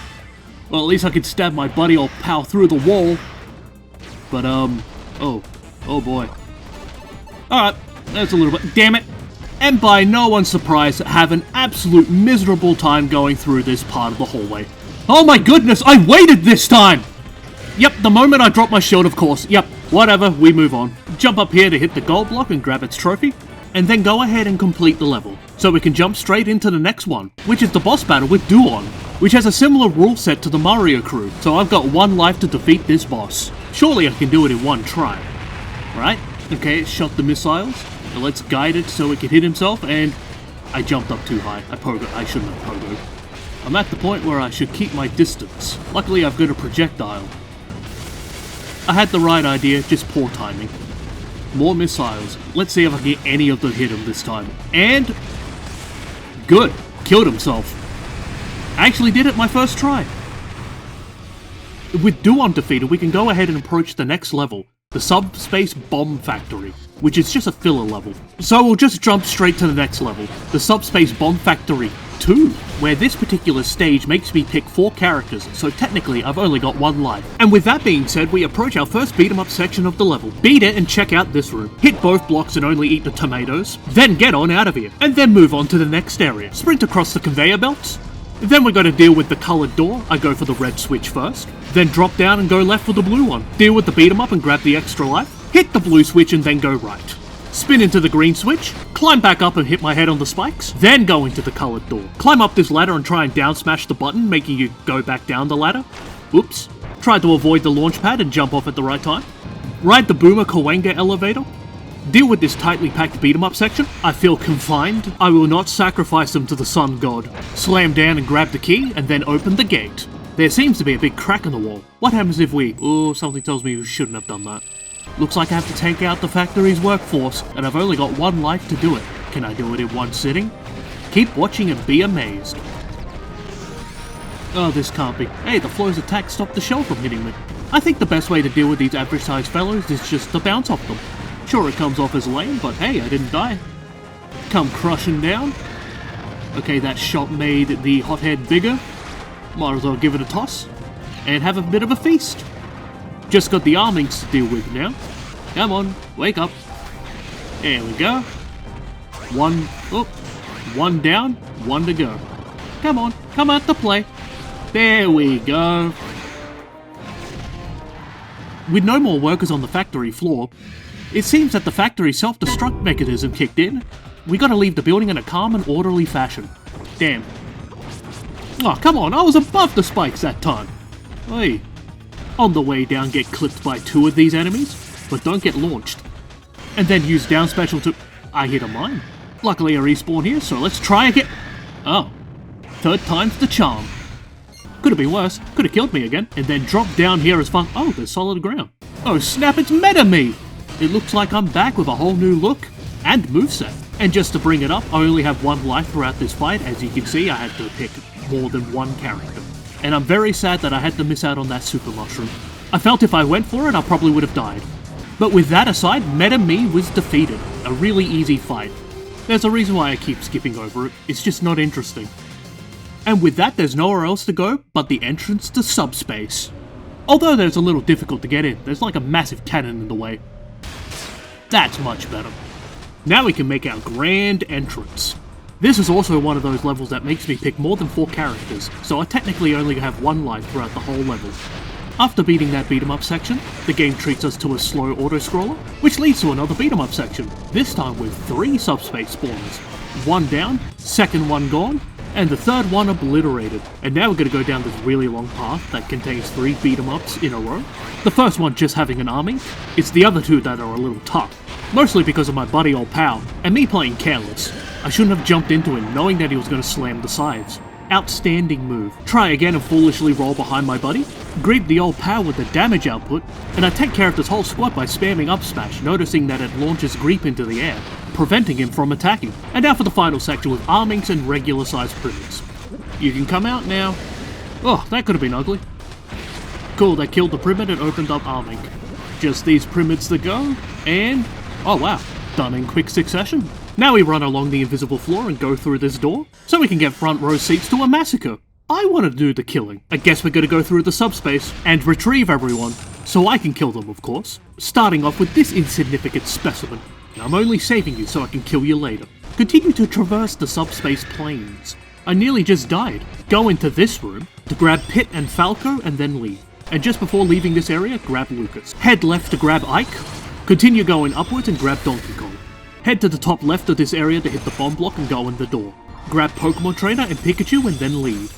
Well, at least I can stab my buddy or pal through the wall. But oh boy. Alright, that's a little bit, damn it. And by no one's surprise, have an absolute miserable time going through this part of the hallway. Oh my goodness, I waited this time! Yep, the moment I drop my shield, of course. Yep, whatever, we move on. Jump up here to hit the gold block and grab its trophy, and then go ahead and complete the level. So we can jump straight into the next one, which is the boss battle with Duon, which has a similar rule set to the Mario crew, so I've got 1 life to defeat this boss. Surely I can do it in 1 try. Right? Okay, it shot the missiles. Now let's guide it so it can hit himself, and I jumped up too high. I shouldn't have pogoed. I'm at the point where I should keep my distance. Luckily I've got a projectile. I had the right idea, just poor timing. More missiles. Let's see if I can get any of them hit him this time. And... good. Killed himself. I actually did it my first try. With Duon defeated, we can go ahead and approach the next level, the Subspace Bomb Factory, which is just a filler level. So we'll just jump straight to the next level, the Subspace Bomb Factory 2, where this particular stage makes me pick 4 characters, so technically I've only got 1 life. And with that being said, we approach our first beat 'em up section of the level. Beat it and check out this room. Hit both blocks and only eat the tomatoes, then get on out of here, and then move on to the next area. Sprint across the conveyor belts. Then we gotta deal with the coloured door. I go for the red switch first, then drop down and go left for the blue one. Deal with the beat 'em up and grab the extra life. Hit the blue switch and then go right. Spin into the green switch, climb back up and hit my head on the spikes, then go into the coloured door. Climb up this ladder and try and down smash the button, making you go back down the ladder. Oops. Tried to avoid the launch pad and jump off at the right time. Ride the Boomer Kawanga elevator. Deal with this tightly packed beat 'em up section. I feel confined. I will not sacrifice them to the sun god. Slam down and grab the key, and then open the gate. There seems to be a big crack in the wall. What happens if we... oh, something tells me we shouldn't have done that. Looks like I have to take out the factory's workforce, and I've only got 1 life to do it. Can I do it in 1 sitting? Keep watching and be amazed. Oh, this can't be. Hey, the floor's attack stopped the shell from hitting me. I think the best way to deal with these average-sized fellows is just to bounce off them. Sure, it comes off as lame, but hey, I didn't die. Come crushing down. Okay, that shot made the hothead bigger. Might as well give it a toss. And have a bit of a feast. Just got the armings to deal with now. Come on, wake up. There we go. 1 down, 1 to go. Come on, come out to play. There we go. With no more workers on the factory floor, it seems that the factory's self-destruct mechanism kicked in. We gotta leave the building in a calm and orderly fashion. Damn. Oh, come on, I was above the spikes that time. Hey. On the way down, get clipped by 2 of these enemies, but don't get launched. And then use down special to... I hit a mine. Luckily I respawn here, so let's try again. Oh. 3rd time's the charm. Could have been worse. Could have killed me again. And then drop down here as fun. Oh, there's solid ground. Oh snap, it's meta me! It looks like I'm back with a whole new look and moveset. And just to bring it up, I only have 1 life throughout this fight. As you can see, I had to pick more than 1 character. And I'm very sad that I had to miss out on that super mushroom. I felt if I went for it, I probably would have died. But with that aside, meta me was defeated. A really easy fight. There's a reason why I keep skipping over it. It's just not interesting. And with that, there's nowhere else to go but the entrance to Subspace. Although there's a little difficult to get in. There's like a massive cannon in the way. That's much better. Now we can make our grand entrance. This is also one of those levels that makes me pick more than 4 characters, so I technically only have 1 life throughout the whole level. After beating that beat 'em up section, the game treats us to a slow auto-scroller, which leads to another beat 'em up section, this time with 3 subspace spawners. 1 down, 2nd one gone, and the 3rd one obliterated. And now we're going to go down this really long path that contains 3 beat 'em ups in a row. The first one just having an army, it's the other 2 that are a little tough. Mostly because of my buddy old pal, and me playing careless. I shouldn't have jumped into him knowing that he was going to slam the sides. Outstanding move. Try again and foolishly roll behind my buddy, greet the old pal with the damage output, and I take care of this whole squad by spamming up smash, noticing that it launches Greep into the air, preventing him from attacking. And now for the final section with armings and regular sized privates. You can come out now. Oh, that could have been ugly. Cool, they killed the primate and opened up arming. Just these primates to go, and... oh wow, done in quick succession. Now we run along the invisible floor and go through this door, so we can get front row seats to a massacre. I want to do the killing. I guess we're going to go through the subspace and retrieve everyone, so I can kill them of course. Starting off with this insignificant specimen. I'm only saving you so I can kill you later. Continue to traverse the subspace planes. I nearly just died. Go into this room to grab Pit and Falco and then leave. And just before leaving this area, grab Lucas. Head left to grab Ike. Continue going upwards and grab Donkey Kong. Head to the top left of this area to hit the bomb block and go in the door. Grab Pokemon Trainer and Pikachu and then leave.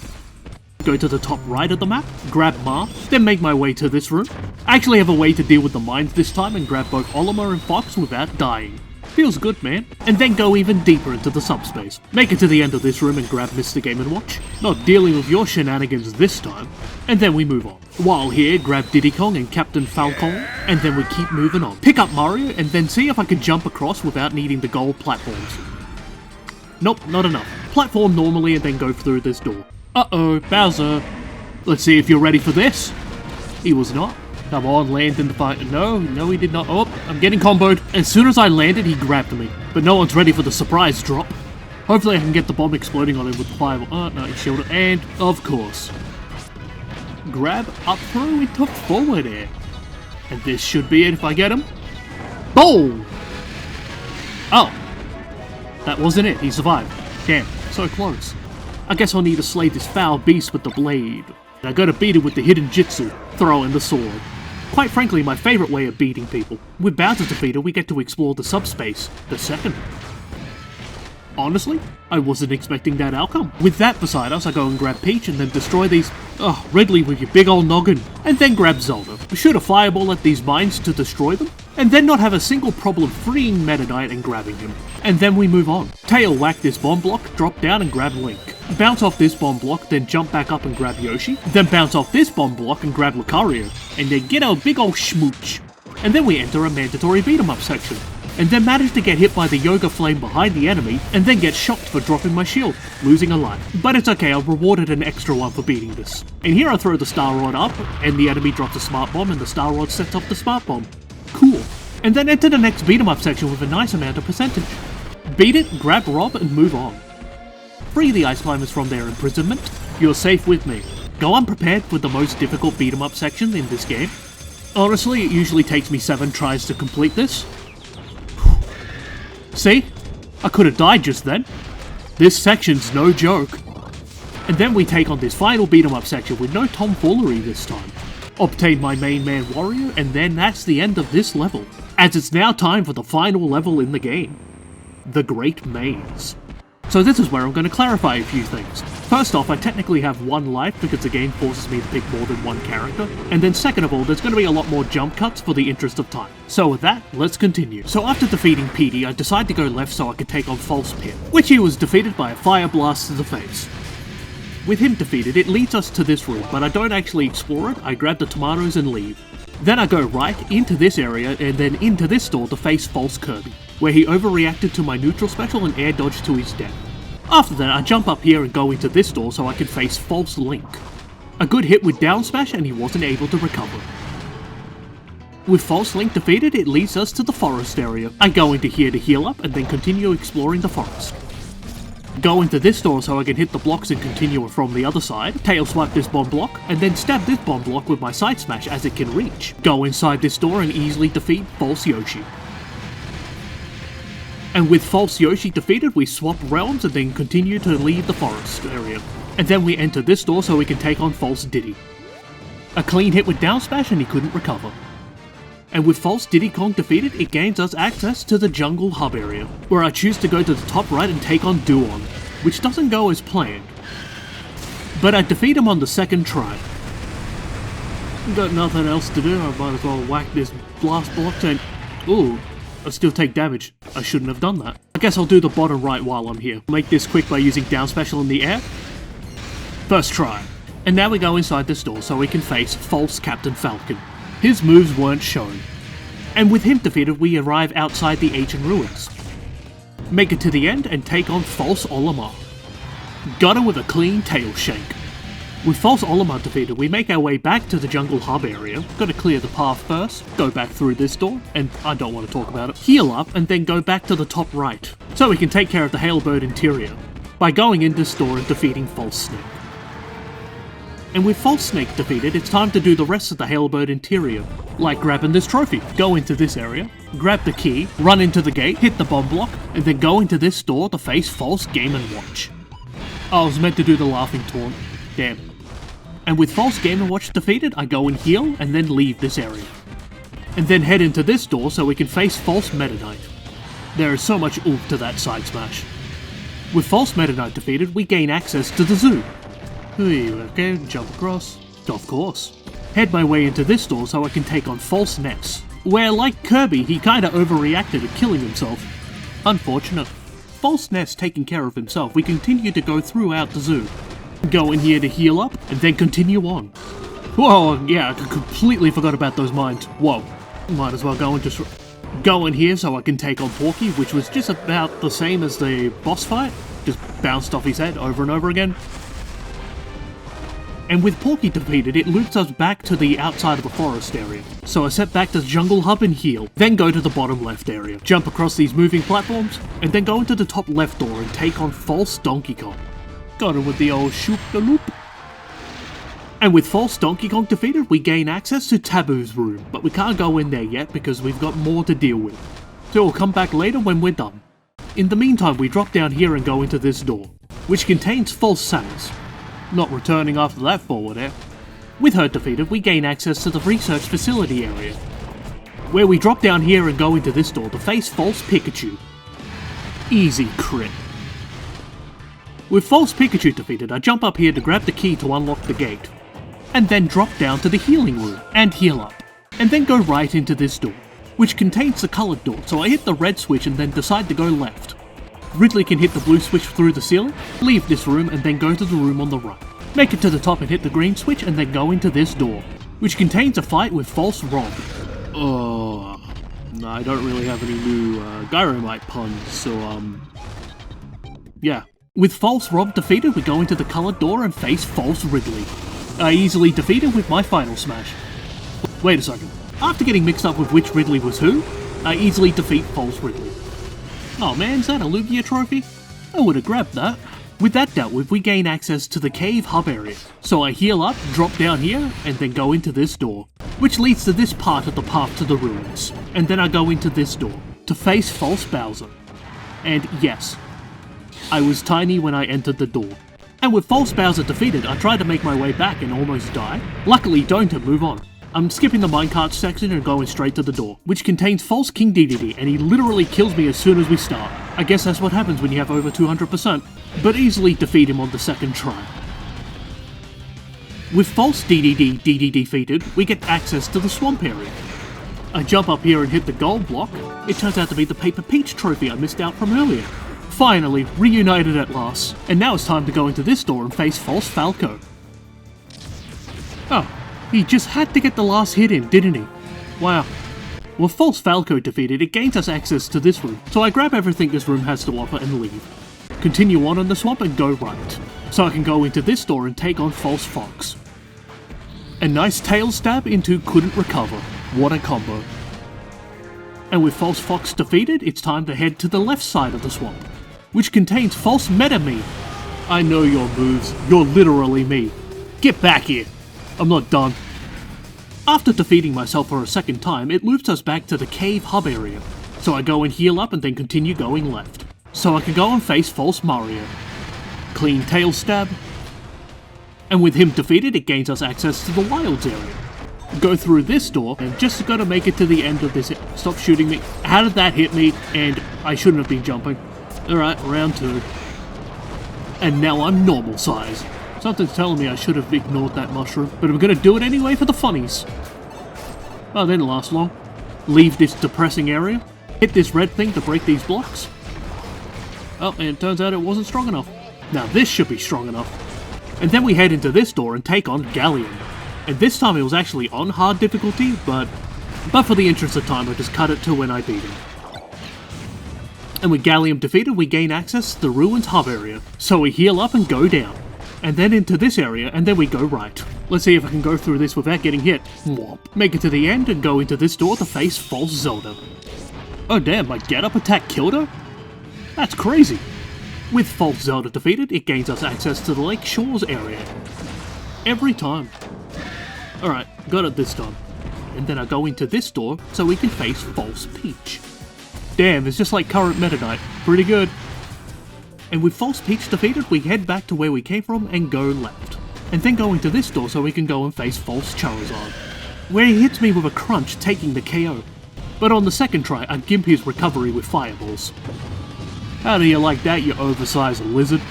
Go to the top right of the map, grab Ma, then make my way to this room. I actually have a way to deal with the mines this time and grab both Olimar and Fox without dying. Feels good, man. And then go even deeper into the subspace. Make it to the end of this room and grab Mr. Game & Watch. Not dealing with your shenanigans this time. And then we move on. While here, grab Diddy Kong and Captain Falcon, and then we keep moving on. Pick up Mario and then see if I can jump across without needing the gold platforms. Nope, not enough. Platform normally and then go through this door. Uh-oh, Bowser. Let's see if you're ready for this. He was not. Come on, land in the fight. No, he did not. Oh, I'm getting comboed. As soon as I landed, he grabbed me. But no one's ready for the surprise drop. Hopefully I can get the bomb exploding on him with the fireball. Oh, no, he shielded. And, of course, grab up throw into forward air. And this should be it if I get him. Boom! Oh. That wasn't it. He survived. Damn, so close. I guess I'll need to slay this foul beast with the blade. I gotta beat it with the hidden jutsu, throw in the sword. Quite frankly, my favourite way of beating people. With Bowser's defeater, we get to explore the subspace, the second. Honestly, I wasn't expecting that outcome. With that beside us, I go and grab Peach and then destroy these... oh, Ridley with your big old noggin. And then grab Zelda. Shoot a fireball at these mines to destroy them. And then not have a single problem freeing Meta Knight and grabbing him. And then we move on. Tail whack this bomb block, drop down and grab Link. Bounce off this bomb block, then jump back up and grab Yoshi. Then bounce off this bomb block and grab Lucario. And then get our big ol' schmooch. And then we enter a mandatory beat 'em up section. And then manage to get hit by the Yoga Flame behind the enemy, and then get shocked for dropping my shield, losing a life. But it's okay, I'll rewarded an extra one for beating this. And here I throw the Star Rod up, and the enemy drops a Smart Bomb, and the Star Rod sets off the Smart Bomb. Cool. And then enter the next beat 'em up section with a nice amount of percentage. Beat it, grab Rob, and move on. Free the Ice Climbers from their imprisonment. You're safe with me. Go unprepared with the most difficult beat 'em up section in this game. Honestly, it usually takes me 7 tries to complete this. See? I could have died just then. This section's no joke. And then we take on this final beat 'em up section with no tomfoolery this time. Obtain my main man warrior, and then that's the end of this level, as it's now time for the final level in the game. The Great Maze. So this is where I'm going to clarify a few things. First off, I technically have 1 life because the game forces me to pick more than 1 character, and then second of all, there's going to be a lot more jump cuts for the interest of time. So with that, let's continue. So after defeating Petey, I decided to go left so I could take on False Pit, which he was defeated by a fire blast to the face. With him defeated, it leads us to this room, but I don't actually explore it, I grab the tomatoes and leave. Then I go right into this area and then into this door to face False Kirby, where he overreacted to my neutral special and air dodged to his death. After that, I jump up here and go into this door so I can face False Link. A good hit with down smash and he wasn't able to recover. With False Link defeated, it leads us to the forest area. I go into here to heal up and then continue exploring the forest. Go into this door so I can hit the blocks and continue from the other side, tail swipe this bomb block, and then stab this bomb block with my side smash as it can reach. Go inside this door and easily defeat False Yoshi. And with False Yoshi defeated, we swap realms and then continue to leave the forest area. And then we enter this door so we can take on False Diddy. A clean hit with down smash and he couldn't recover. And with False Diddy Kong defeated, it gains us access to the jungle hub area, where I choose to go to the top right and take on Duon, which doesn't go as planned. But I defeat him on the second try. Got nothing else to do, I might as well whack this blast block and... ooh, I still take damage. I shouldn't have done that. I guess I'll do the bottom right while I'm here. Make this quick by using down special in the air. First try. And now we go inside this door so we can face False Captain Falcon. His moves weren't shown. And with him defeated, we arrive outside the ancient ruins. Make it to the end and take on False Olimar. Got him with a clean tail shank. With False Olimar defeated, we make our way back to the jungle hub area. Gotta clear the path first, go back through this door, and I don't want to talk about it. Heal up and then go back to the top right, so we can take care of the Hailbird interior, by going in this door and defeating False Snake. And with False Snake defeated, it's time to do the rest of the Hailbird interior, like grabbing this trophy. Go into this area, grab the key, run into the gate, hit the bomb block, and then go into this door to face False Game & Watch. I was meant to do the laughing taunt. Damn. And with False Game & Watch defeated, I go and heal and then leave this area. And then head into this door so we can face False Meta Knight. There is so much oomph to that side smash. With False Meta Knight defeated, we gain access to the zoo. Okay, jump across. Of course. Head my way into this door so I can take on False Ness, where like Kirby, he kinda overreacted at killing himself. Unfortunate. False Ness taking care of himself, we continue to go throughout the zoo. Go in here to heal up, and then continue on. Whoa, yeah, I completely forgot about those mines. Whoa. Might as well go in here so I can take on Porky, which was just about the same as the boss fight. Just bounced off his head over and over again. And with Porky defeated, it loops us back to the outside of the forest area. So I set back to the jungle hub and heal, then go to the bottom left area, jump across these moving platforms, and then go into the top left door and take on False Donkey Kong. Got him with the old shoop-the-loop. And with False Donkey Kong defeated, we gain access to Taboo's room, but we can't go in there yet because we've got more to deal with. So we'll come back later when we're done. In the meantime, we drop down here and go into this door, which contains False Samus. Not returning after that forward air. With her defeated, we gain access to the research facility area, where we drop down here and go into this door to face False Pikachu. Easy crit. With False Pikachu defeated, I jump up here to grab the key to unlock the gate, and then drop down to the healing room and heal up, and then go right into this door, which contains the coloured door, so I hit the red switch and then decide to go left. Ridley can hit the blue switch through the ceiling, leave this room and then go to the room on the right. Make it to the top and hit the green switch and then go into this door, which contains a fight with False Rob. No, I don't really have any new Gyromite puns, so yeah. With False Rob defeated, we go into the coloured door and face False Ridley. I easily defeat him with my final smash. Wait a second. After getting mixed up with which Ridley was who, I easily defeat False Ridley. Oh man, is that a Lugia trophy? I would've grabbed that. With that dealt with, we gain access to the cave hub area. So I heal up, drop down here, and then go into this door, which leads to this part of the path to the ruins. And then I go into this door, to face False Bowser. And yes, I was tiny when I entered the door. And with False Bowser defeated, I tried to make my way back and almost die. Luckily don't and move on. I'm skipping the minecart section and going straight to the door, which contains False King Dedede, and he literally kills me as soon as we start. I guess that's what happens when you have over 200%, but easily defeat him on the second try. With false DDD defeated, we get access to the swamp area. I jump up here and hit the gold block. It turns out to be the Paper Peach trophy I missed out from earlier. Finally, reunited at last. And now it's time to go into this door and face false Falco. Oh, he just had to get the last hit in, didn't he? Wow. With false Falco defeated, it gains us access to this room, so I grab everything this room has to offer and leave. Continue on in the swamp and go right, so I can go into this door and take on false Fox. A nice tail stab into couldn't recover. What a combo. And with false Fox defeated, it's time to head to the left side of the swamp, which contains false Meta Me. I know your moves, you're literally me. Get back here. I'm not done. After defeating myself for a second time, it loops us back to the cave hub area, so I go and heal up and then continue going left, so I can go and face false Mario. Clean tail stab, and with him defeated it gains us access to the wilds area. Go through this door, and just gotta make it to the end of this. Stop shooting me. How did that hit me? And I shouldn't have been jumping. Alright, round 2. And now I'm normal size. Something's telling me I should have ignored that mushroom, but I'm gonna do it anyway for the funnies. Oh, that didn't last long. Leave this depressing area. Hit this red thing to break these blocks. Oh, and it turns out it wasn't strong enough. Now this should be strong enough. And then we head into this door and take on Galleon. And this time it was actually on hard difficulty, but for the interest of time I just cut it to when I beat him. And with Galleon defeated, we gain access to the Ruins hub area, so we heal up and go down. And then into this area, and then we go right. Let's see if I can go through this without getting hit. Whomp. Make it to the end and go into this door to face false Zelda. Oh damn, my get-up attack killed her? That's crazy. With false Zelda defeated, it gains us access to the Lake Shores area. Every time. Alright, got it this time. And then I go into this door so we can face false Peach. Damn, it's just like current Meta Knight. Pretty good. And with false Peach defeated, we head back to where we came from and go left. And then go into this door so we can go and face false Charizard, where he hits me with a crunch, taking the KO. But on the second try, I gimp his recovery with fireballs. How do you like that, you oversized lizard?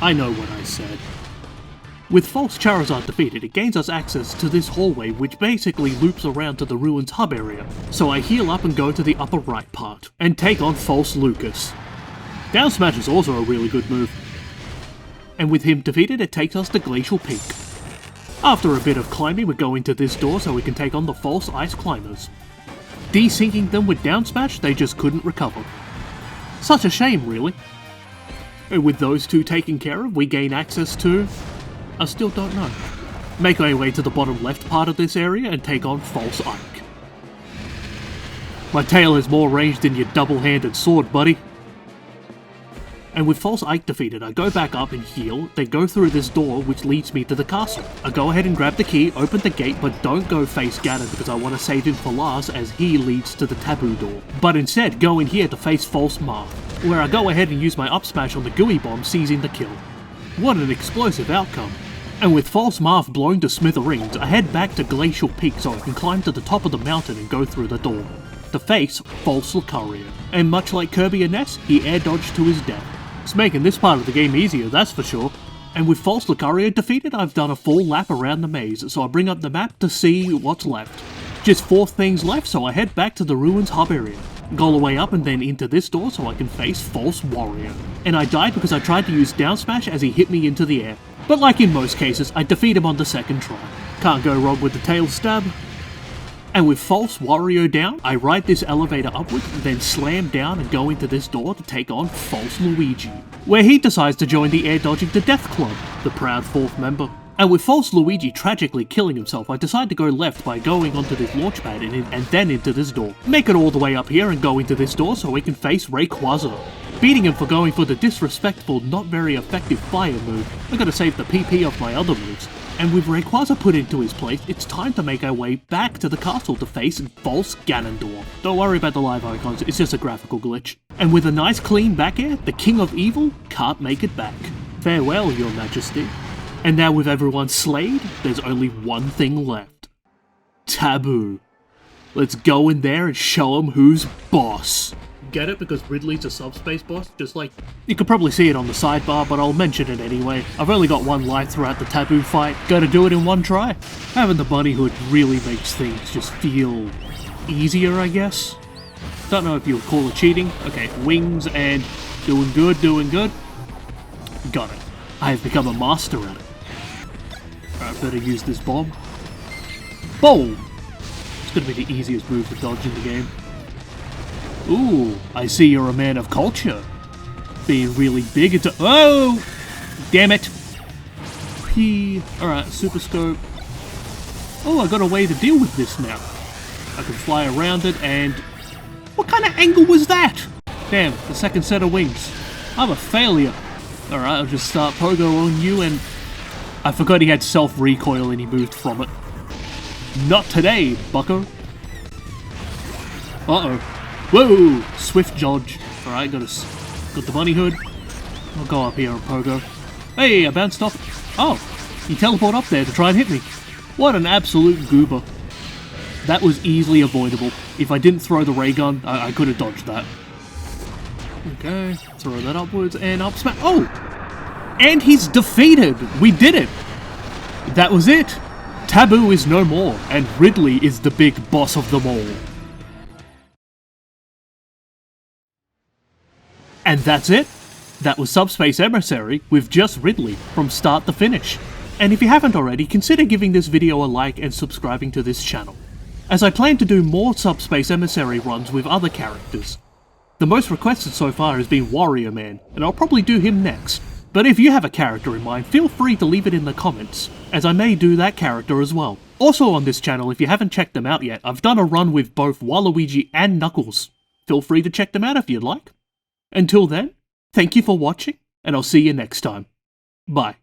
I know what I said. With false Charizard defeated, it gains us access to this hallway which basically loops around to the Ruins hub area, so I heal up and go to the upper right part, and take on false Lucas. Down smash is also a really good move. And with him defeated, it takes us to Glacial Peak. After a bit of climbing, we go into this door so we can take on the false Ice Climbers. Desyncing them with down smash, they just couldn't recover. Such a shame, really. And with those two taken care of, we gain access to... I still don't know. Make our way to the bottom left part of this area and take on false Ike. My tail has more range than your double-handed sword, buddy. And with false Ike defeated, I go back up and heal, then go through this door which leads me to the castle. I go ahead and grab the key, open the gate, but don't go face Ganon because I want to save him for last as he leads to the taboo door. But instead go in here to face false Marth, where I go ahead and use my up smash on the gooey bomb, seizing the kill. What an explosive outcome. And with false Marth blown to smithereens, I head back to Glacial Peak so I can climb to the top of the mountain and go through the door. To face false Lucario. And much like Kirby and Ness, he air dodged to his death. It's making this part of the game easier, that's for sure. And with false Lucario defeated, I've done a full lap around the maze, so I bring up the map to see what's left. Just 4 things left, so I head back to the Ruins hub area. Go all the way up and then into this door so I can face false Warrior. And I died because I tried to use down smash as he hit me into the air. But like in most cases, I defeat him on the second try. Can't go wrong with the tail stab. And with false Wario down, I ride this elevator upwards, then slam down and go into this door to take on false Luigi, where he decides to join the air dodging to Death Club, the proud 4th member. And with false Luigi tragically killing himself, I decide to go left by going onto this launch pad and then into this door. Make it all the way up here and go into this door so we can face Rayquaza. Beating him for going for the disrespectful, not very effective fire move, I gotta save the PP of my other moves. And with Rayquaza put into his place, it's time to make our way back to the castle to face false Ganondorf. Don't worry about the live icons, it's just a graphical glitch. And with a nice clean back air, the King of Evil can't make it back. Farewell, your majesty. And now with everyone slayed, there's only one thing left. Taboo. Let's go in there and show 'em who's boss. get it because Ridley's a subspace boss, just like... You could probably see it on the sidebar, but I'll mention it anyway. I've only got one life throughout the taboo fight, gotta do it in one try. Having the bunny hood really makes things just feel easier, I guess. Don't know if you would call it cheating. Okay, wings and doing good, doing good. Got it. I have become a master at it. Alright, better use this bomb. Boom! It's gonna be the easiest move to dodge in the game. Ooh, I see you're a man of culture. Being really big into— oh! Damn it! Alright, super scope. Oh, I got a way to deal with this now. I can fly around it and... what kind of angle was that? Damn, the second set of wings. I'm a failure. Alright, I'll just start pogo on you and... I forgot he had self-recoil and he moved from it. Not today, bucko. Uh-oh. Whoa! Swift dodge. Alright, got the bunny hood. I'll go up here and pogo. Hey, I bounced off. Oh, he teleported up there to try and hit me. What an absolute goober. That was easily avoidable. If I didn't throw the ray gun, I could have dodged that. Okay, throw that upwards and up smash. Oh! And he's defeated! We did it! That was it! Taboo is no more, and Ridley is the big boss of them all. And that's it! That was Subspace Emissary with just Ridley, from start to finish. And if you haven't already, consider giving this video a like and subscribing to this channel, as I plan to do more Subspace Emissary runs with other characters. The most requested so far has been Warrior Man, and I'll probably do him next. But if you have a character in mind, feel free to leave it in the comments, as I may do that character as well. Also on this channel, if you haven't checked them out yet, I've done a run with both Waluigi and Knuckles. Feel free to check them out if you'd like. Until then, thank you for watching, and I'll see you next time. Bye.